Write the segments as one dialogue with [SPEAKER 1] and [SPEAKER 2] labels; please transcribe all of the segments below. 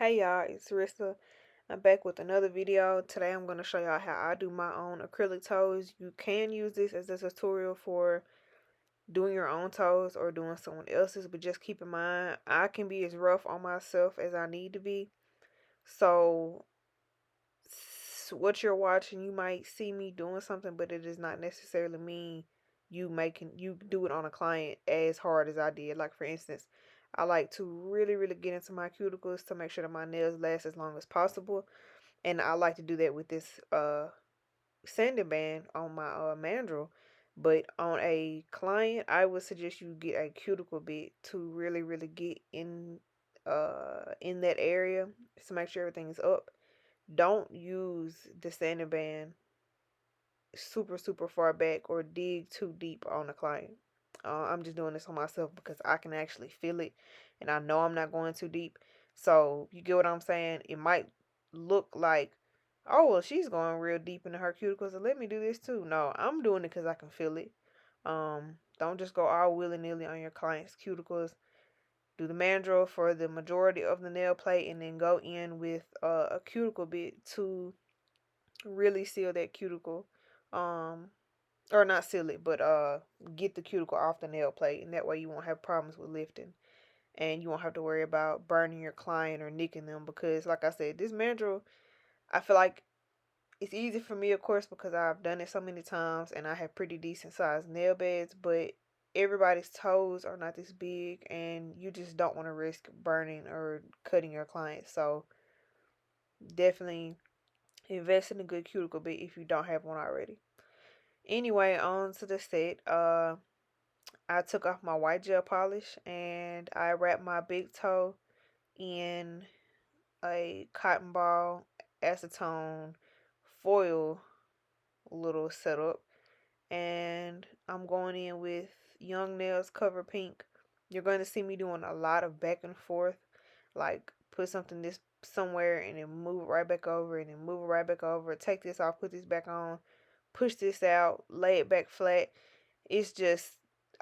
[SPEAKER 1] Hey y'all, it's Rissa. I'm back with another video. Today I'm going to show y'all how I do my own acrylic toes. You can use this as a tutorial for doing your own toes or doing someone else's, but just keep in mind I can be as rough on myself as I need to be. So what you're watching, you might see me doing something, but it does not necessarily mean you do it on a client as hard as I did. Like for instance, I like to really get into my cuticles to make sure that my nails last as long as possible. And I like to do that with this sanding band on my mandrel. But on a client, I would suggest you get a cuticle bit to really get in that area to make sure everything is up. Don't use the sanding band super far back or dig too deep on the client. I'm just doing this on myself because I can actually feel it and I know I'm not going too deep. So you get what I'm saying? It might look like, oh, well, she's going real deep into her cuticles, so let me do this too. No, I'm doing it because I can feel it. Don't just go all willy-nilly on your client's cuticles. Do the mandrel for the majority of the nail plate and then go in with a cuticle bit to really seal that cuticle. Um, or not seal it, but get the cuticle off the nail plate, and that way you won't have problems with lifting, and you won't have to worry about burning your client or nicking them. Because, like I said, this mandrel, I feel like it's easy for me, of course, because I've done it so many times, and I have pretty decent sized nail beds, but everybody's toes are not this big, and you just don't want to risk burning or cutting your client. So definitely invest in a good cuticle bit if you don't have one already. Anyway, on to the set. I took off my white gel polish and I wrapped my big toe in a cotton ball acetone foil little setup. And I'm going in with Young Nails Cover Pink. You're going to see me doing a lot of back and forth, like put something this somewhere and then move it right back over and then move it right back over. Take this off, put this back on, push this out, lay it back flat. It's just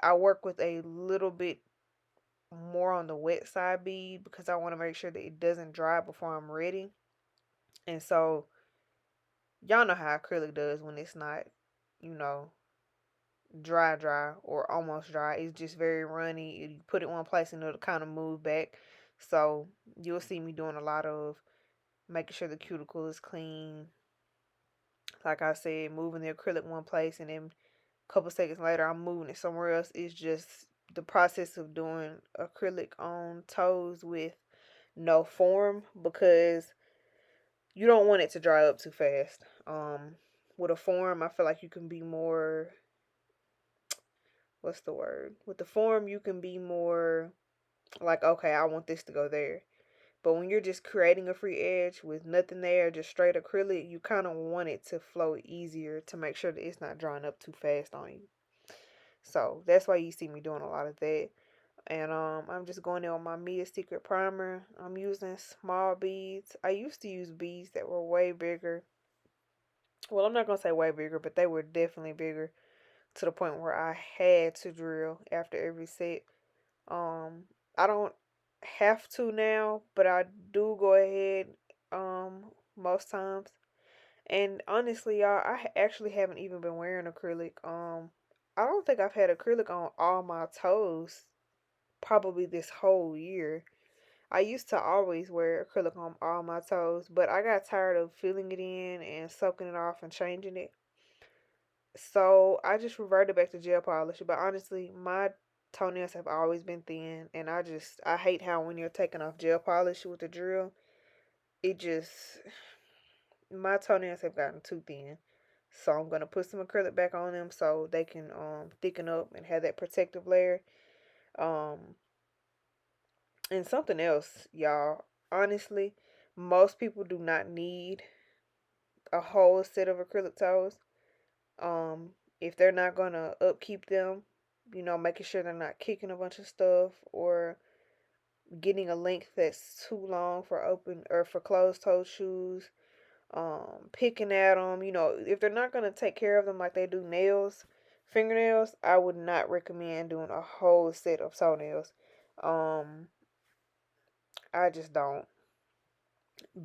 [SPEAKER 1] I work with a little bit more on the wet side bead because I want to make sure that it doesn't dry before I'm ready. And so y'all know how acrylic does when it's not, you know, dry or almost dry. It's just very runny. You put it one place and it'll kind of move back. So you'll see me doing a lot of making sure the cuticle is clean. Like I said, moving the acrylic one place and then a couple seconds later I'm moving it somewhere else. It's just the process of doing acrylic on toes with no form because you don't want it to dry up too fast. With a form, I feel like you can be more, what's the word? With the form, you can be more like, okay, I want this to go there. But when you're just creating a free edge with nothing there, just straight acrylic, you kind of want it to flow easier to make sure that it's not drying up too fast on you. So that's why you see me doing a lot of that. And I'm just going in with my Mia Secret Primer. I'm using small beads. I used to use beads that were way bigger. Well, I'm not going to say way bigger, but they were definitely bigger to the point where I had to drill after every set. I don't have to now, but I do go ahead most times. And honestly, y'all, I actually haven't even been wearing acrylic. I don't think I've had acrylic on all my toes probably this whole year. I used to always wear acrylic on all my toes, but I got tired of filling it in and soaking it off and changing it. So I just reverted back to gel polish. But honestly, my toenails have always been thin, and I hate how when you're taking off gel polish with the drill, it just my toenails have gotten too thin. So I'm gonna put some acrylic back on them so they can thicken up and have that protective layer. Um and something else, y'all. Honestly, most people do not need a whole set of acrylic toes. If they're not gonna upkeep them, making sure they're not kicking a bunch of stuff or getting a length that's too long for open or for closed toe shoes, picking at them, if they're not gonna take care of them like they do fingernails, I would not recommend doing a whole set of toenails. Um, I just don't.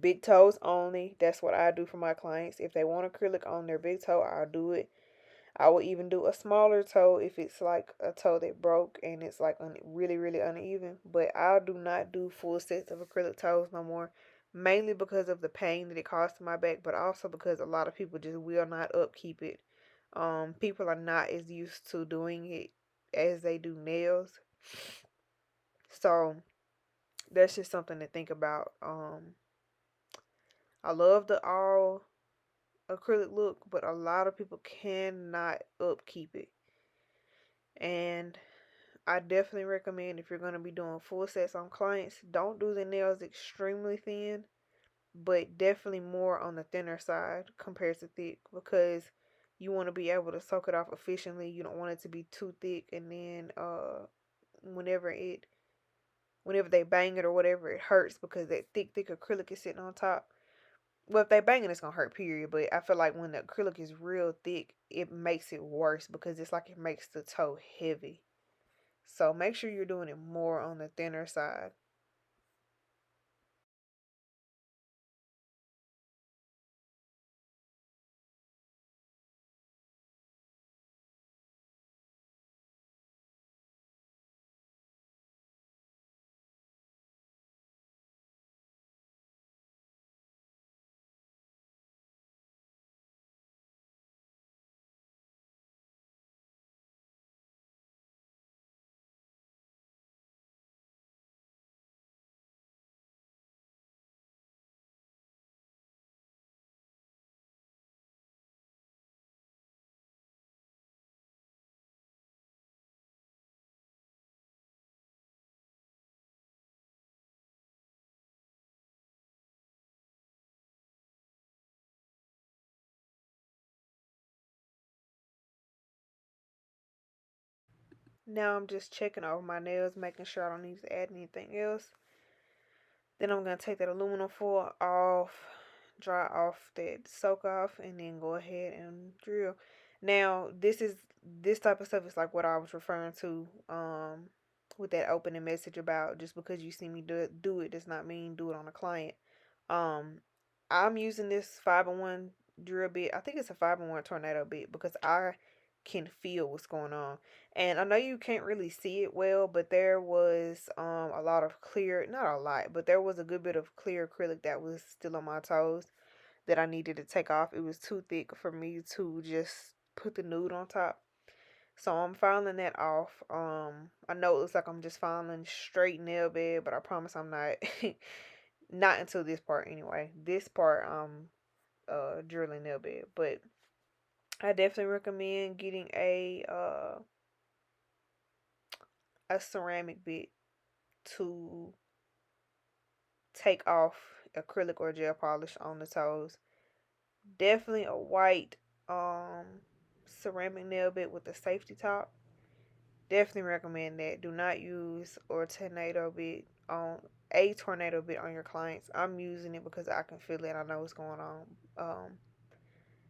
[SPEAKER 1] Big toes only. That's what I do for my clients. If they want acrylic on their big toe, I'll do it. I will even do a smaller toe if it's like a toe that broke and it's like really, really uneven. But I do not do full sets of acrylic toes no more. Mainly because of the pain that it caused to my back, but also because a lot of people just will not upkeep it. People are not as used to doing it as they do nails. So that's just something to think about. I love the all acrylic look, but a lot of people cannot upkeep it. And I definitely recommend if you're going to be doing full sets on clients, don't do the nails extremely thin, but definitely more on the thinner side compared to thick because you want to be able to soak it off efficiently. You don't want it to be too thick and then whenever it whenever they bang it or whatever, it hurts because that thick acrylic is sitting on top. Well, if they bang it, it's gonna hurt, period. But I feel like when the acrylic is real thick, it makes it worse because it's like it makes the toe heavy. So make sure you're doing it more on the thinner side. Now I'm just checking over my nails, making sure I don't need to add anything else. Then I'm going to take that aluminum foil off, dry off that soak off, and then go ahead and drill. Now, this type of stuff is like what I was referring to with that opening message about just because you see me do it does not mean do it on a client. Um, I'm using this 5-in-1 drill bit. I think it's a 5-in-1 tornado bit because I can feel what's going on. And I know you can't really see it well, but there was a lot of clear, not a lot, but there was a good bit of clear acrylic that was still on my toes that I needed to take off. It was too thick for me to just put the nude on top. So I'm filing that off. I know it looks like I'm just filing straight nail bed, but I promise I'm not. Not until this part anyway. This part drilling nail bed, but I definitely recommend getting a ceramic bit to take off acrylic or gel polish on the toes. Definitely a white ceramic nail bit with a safety top. Definitely recommend that. Do not use a tornado bit on your clients. I'm using it because I can feel it. I know what's going on.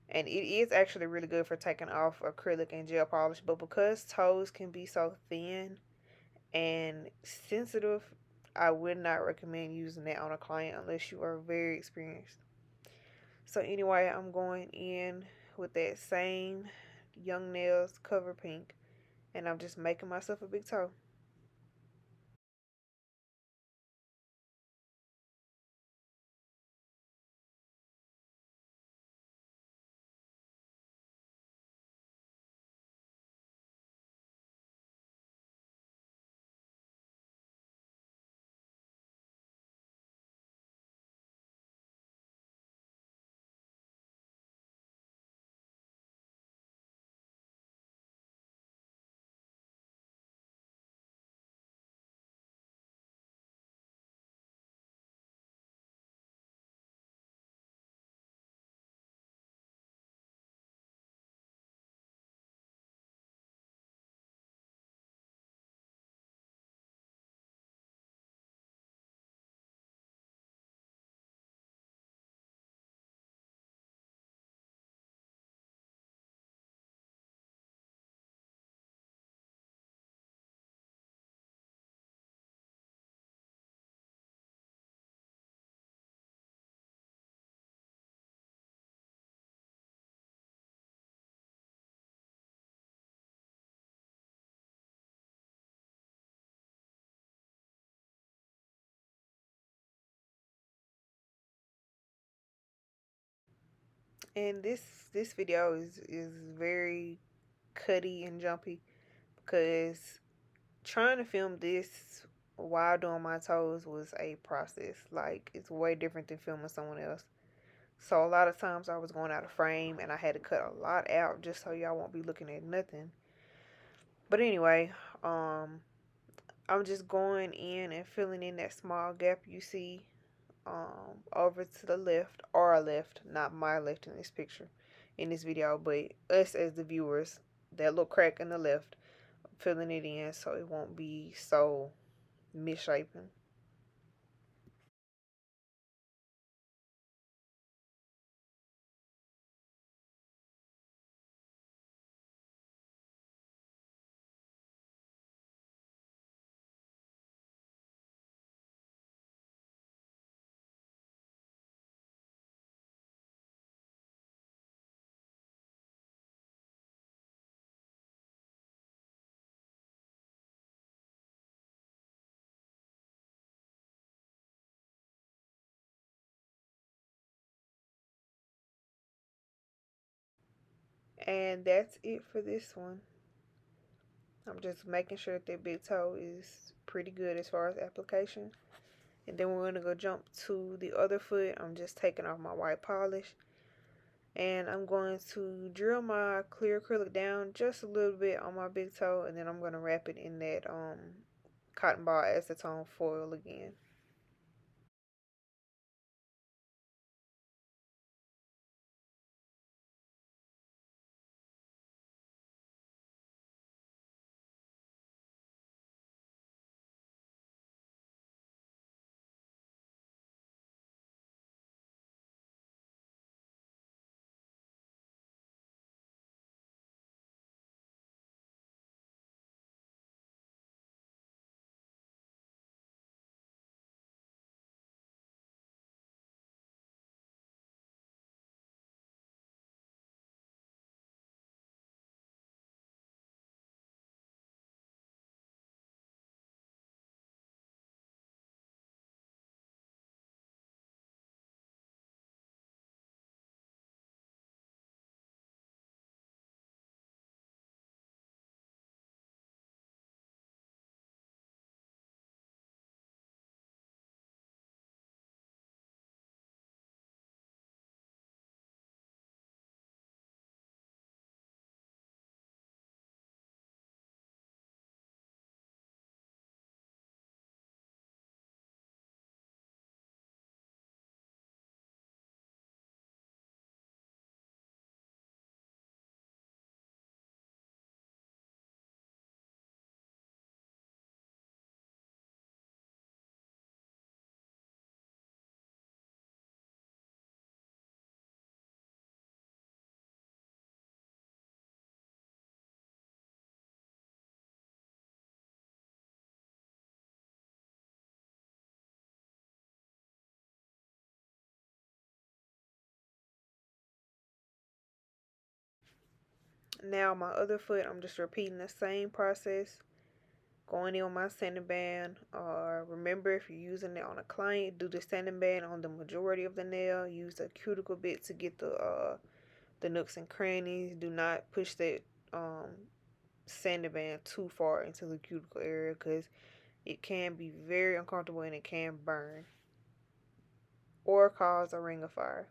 [SPEAKER 1] And it is actually really good for taking off acrylic and gel polish, but because toes can be so thin and sensitive, I would not recommend using that on a client unless you are very experienced. So anyway, I'm going in with that same Young Nails Cover Pink, and I'm just making myself a big toe. And this video is very cutty and jumpy because trying to film this while doing my toes was a process. Like, it's way different than filming someone else. So a lot of times I was going out of frame and I had to cut a lot out just so y'all won't be looking at nothing. But anyway, I'm just going in and filling in that small gap you see over to the left, our left, not my left in this picture, in this video, but us as the viewers, that little crack in the left, filling it in so it won't be so misshapen. And that's it for this one. I'm just making sure that big toe is pretty good as far as application. And then we're going to go jump to the other foot. I'm just taking off my white polish. And I'm going to drill my clear acrylic down just a little bit on my big toe. And then I'm going to wrap it in that cotton ball acetone foil again. Now my other foot, I'm just repeating the same process. Going in with my sanding band. Remember, if you're using it on a client, do the sanding band on the majority of the nail. Use the cuticle bit to get the nooks and crannies. Do not push that um, sanding band too far into the cuticle area because it can be very uncomfortable and it can burn or cause a ring of fire.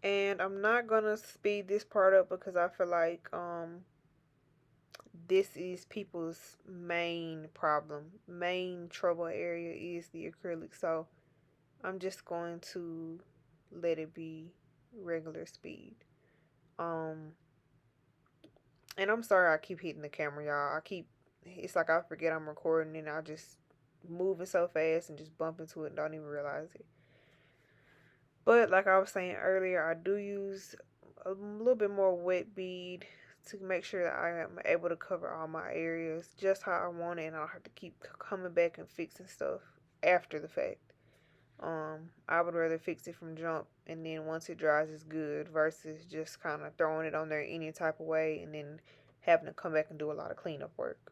[SPEAKER 1] And I'm not gonna speed this part up because I feel like this is people's main problem. Main trouble area is the acrylic. So I'm just going to let it be regular speed. Um and I'm sorry I keep hitting the camera, y'all. It's like I forget I'm recording and I just moving so fast and just bump into it and don't even realize it. But like I was saying earlier, I do use a little bit more wet bead to make sure that I am able to cover all my areas just how I want it, and I don't have to keep coming back and fixing stuff after the fact. I would rather fix it from jump and then once it dries it's good versus just kind of throwing it on there any type of way and then having to come back and do a lot of cleanup work.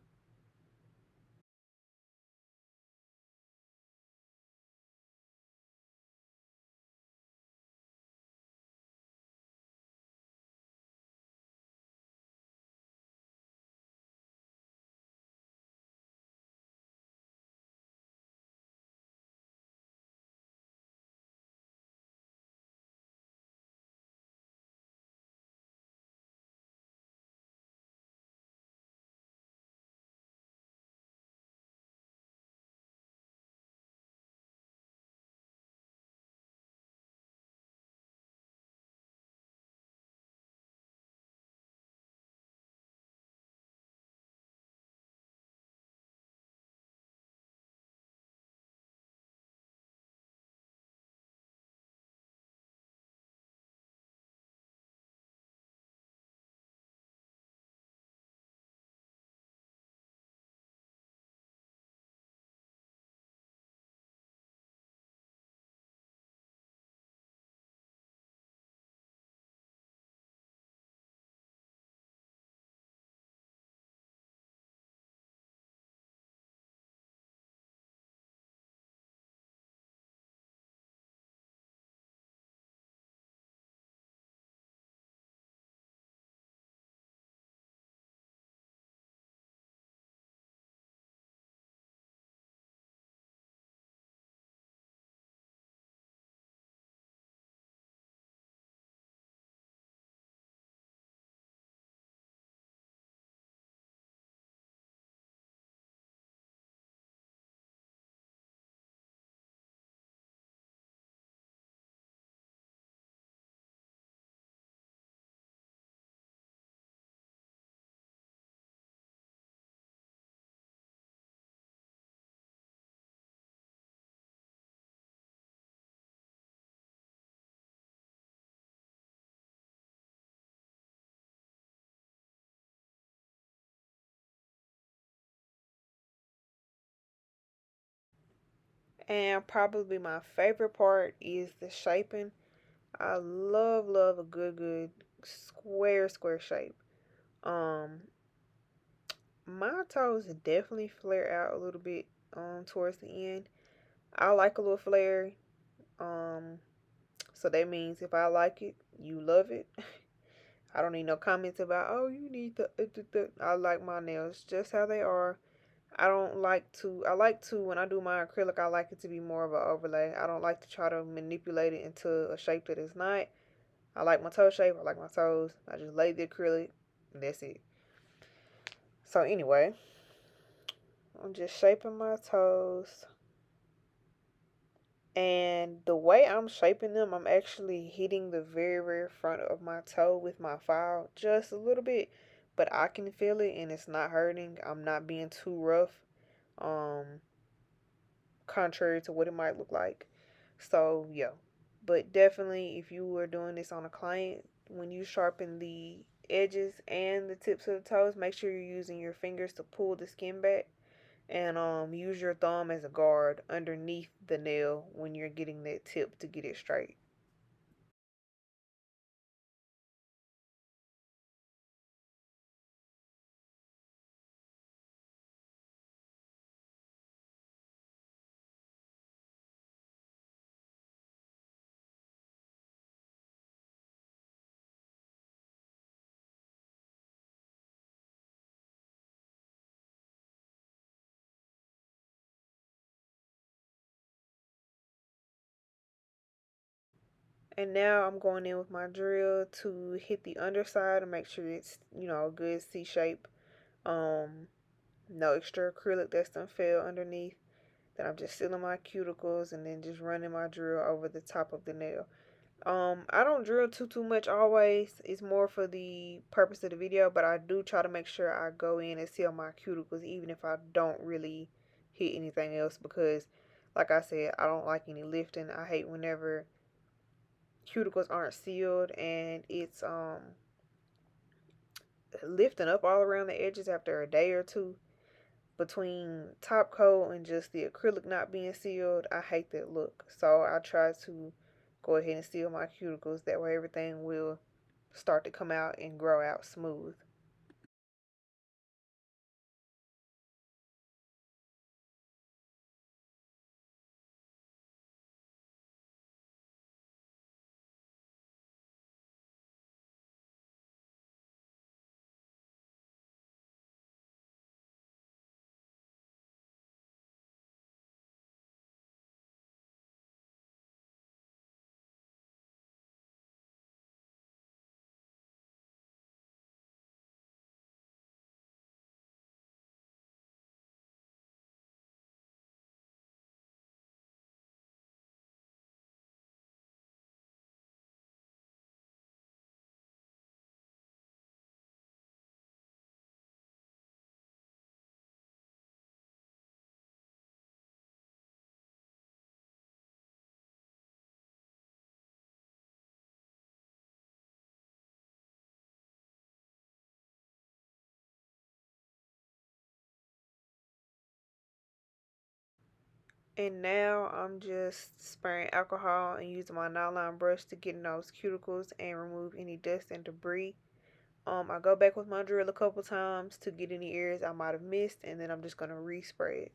[SPEAKER 1] And probably my favorite part is the shaping. I love a good square shape. Um my toes definitely flare out a little bit towards the end. I like a little flare. Um so that means if I like it, you love it. I don't need no comments about, oh, you need I like my nails just how they are. I like to, when I do my acrylic, I like it to be more of an overlay. I don't like to try to manipulate it into a shape that it's not. I like my toe shape. I like my toes. I just lay the acrylic and that's it. So anyway, I'm just shaping my toes. And the way I'm shaping them, I'm actually hitting the very front of my toe with my file just a little bit, but I can feel it and it's not hurting. I'm not being too rough, um, contrary to what it might look like. So, yeah. But definitely, if you were doing this on a client, when you sharpen the edges and the tips of the toes, make sure you're using your fingers to pull the skin back and use your thumb as a guard underneath the nail when you're getting that tip to get it straight. And now I'm going in with my drill to hit the underside and make sure it's, a good C shape. Um, no extra acrylic that's done fell underneath. Then I'm just sealing my cuticles and then just running my drill over the top of the nail. I don't drill too much always. It's more for the purpose of the video, but I do try to make sure I go in and seal my cuticles even if I don't really hit anything else because like I said, I don't like any lifting. I hate whenever cuticles aren't sealed, and it's lifting up all around the edges after a day or two. Between top coat and just the acrylic not being sealed, I hate that look. So I try to go ahead and seal my cuticles. That way everything will start to come out and grow out smooth. And now I'm just spraying alcohol and using my nylon brush to get in those cuticles and remove any dust and debris. I go back with my drill a couple times to get any areas I might have missed, and then I'm just gonna respray it.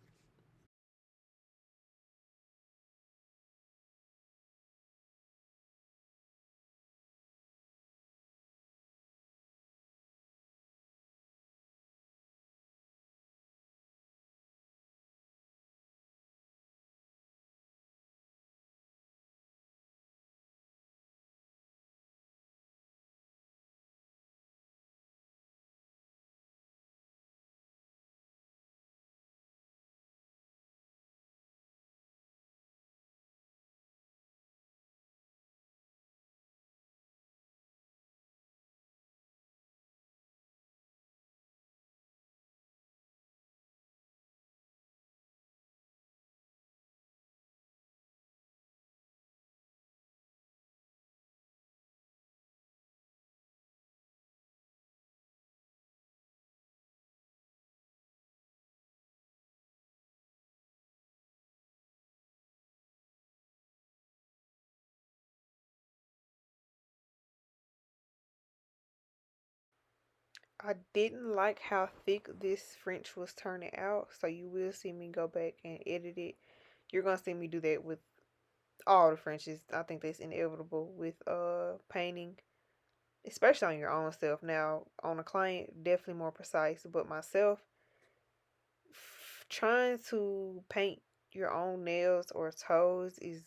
[SPEAKER 1] I didn't like how thick this French was turning out, so you will see me go back and edit it. You're gonna see me do that with all the Frenches. I think that's inevitable with painting, especially on your own self. Now on a client, definitely more precise, but myself, trying to paint your own nails or toes is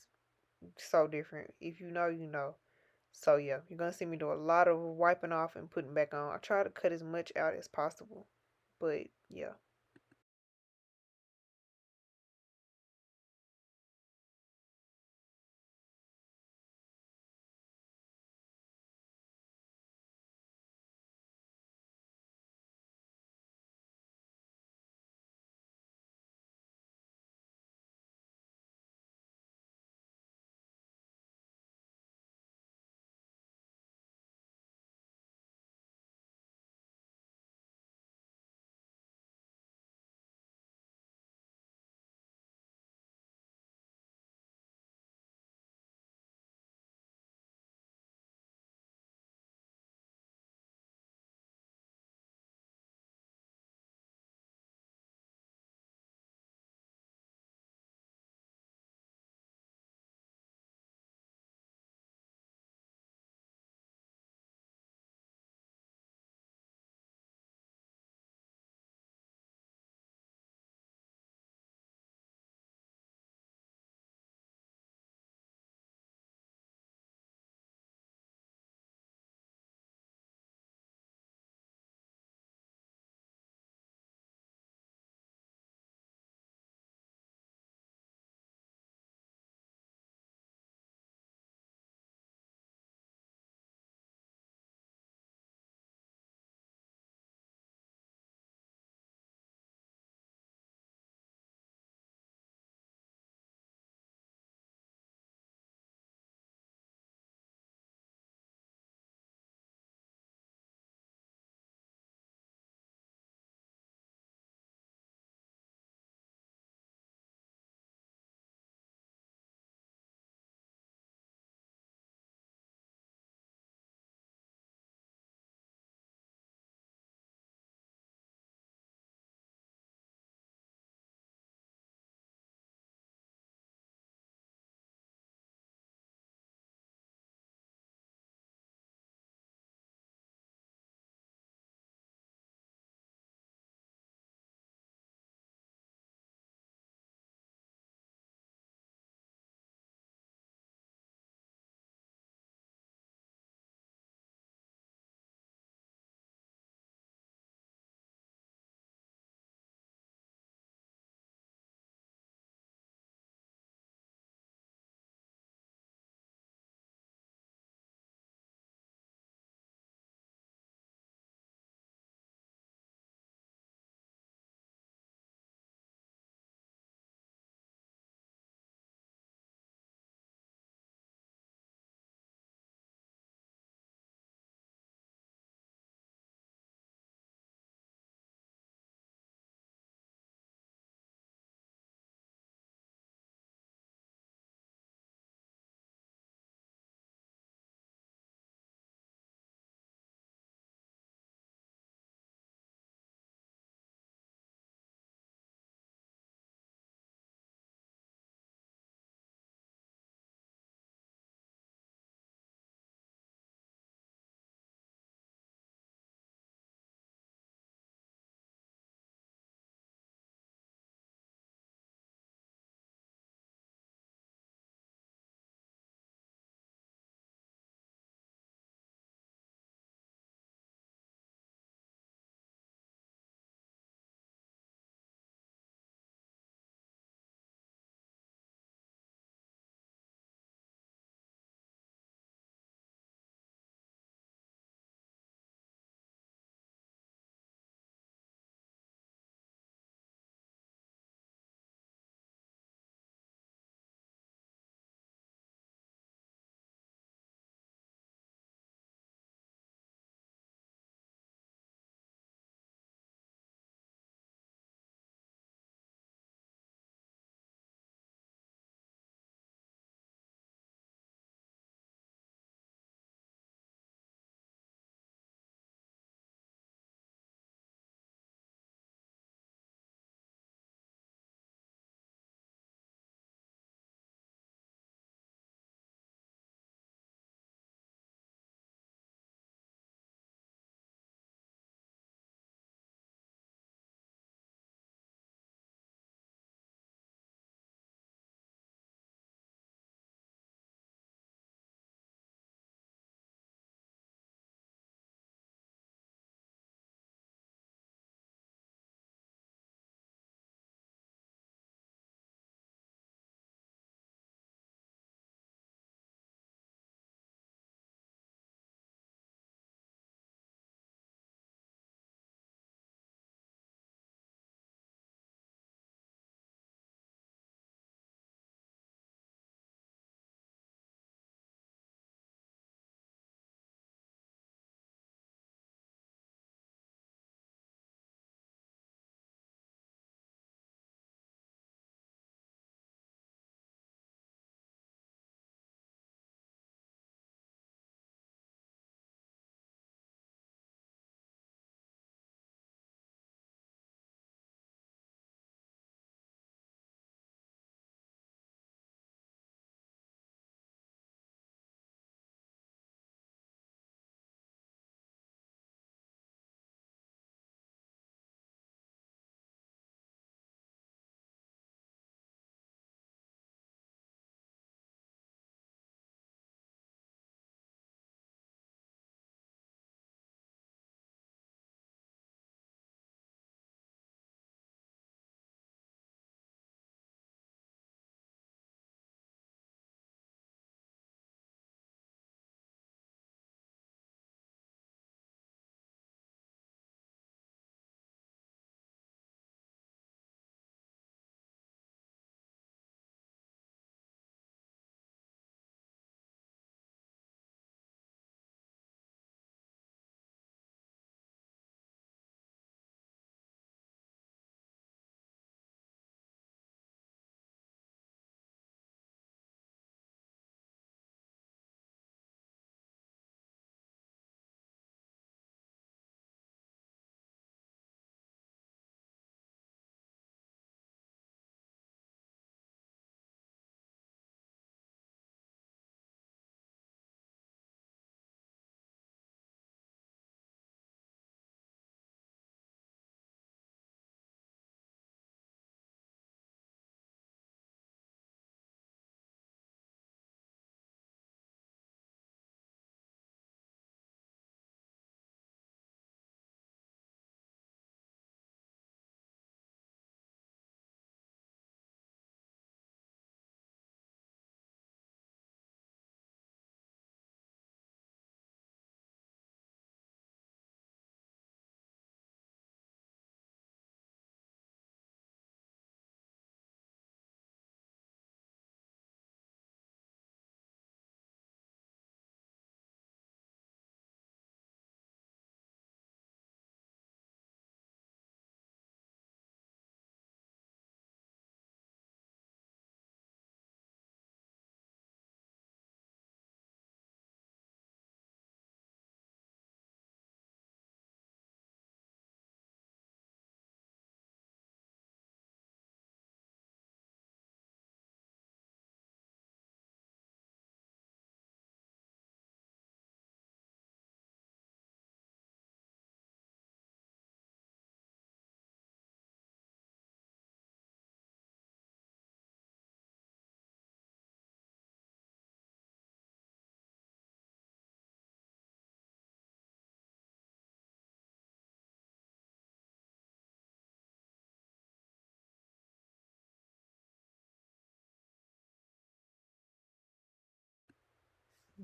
[SPEAKER 1] so different. If you know, you know. So yeah, you're gonna see me do a lot of wiping off and putting back on. I try to cut as much out as possible, but yeah.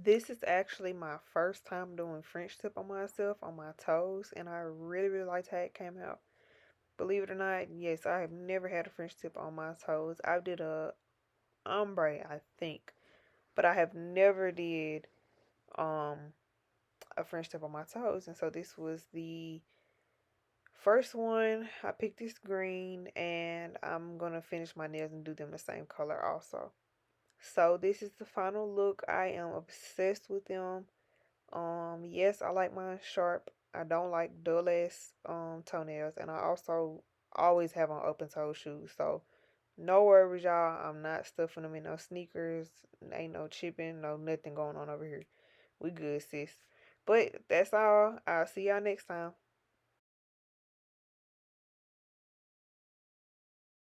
[SPEAKER 1] This is actually my first time doing French tip on myself on my toes, and I really, really liked how it came out. Believe it or not, yes, I have never had a French tip on my toes. I did a ombre, I think, but I have never did um a French tip on my toes, and so this was the first one. I picked this green, and I'm gonna finish my nails and do them the same color also. So this is the final look. I am obsessed with them. Yes, I like mine sharp. I don't like dull ass toenails, and I also always have on open toe shoes. So no worries, y'all. I'm not stuffing them in no sneakers. Ain't no chipping, no nothing going on over here. We good, sis. But that's all. I'll see y'all next time.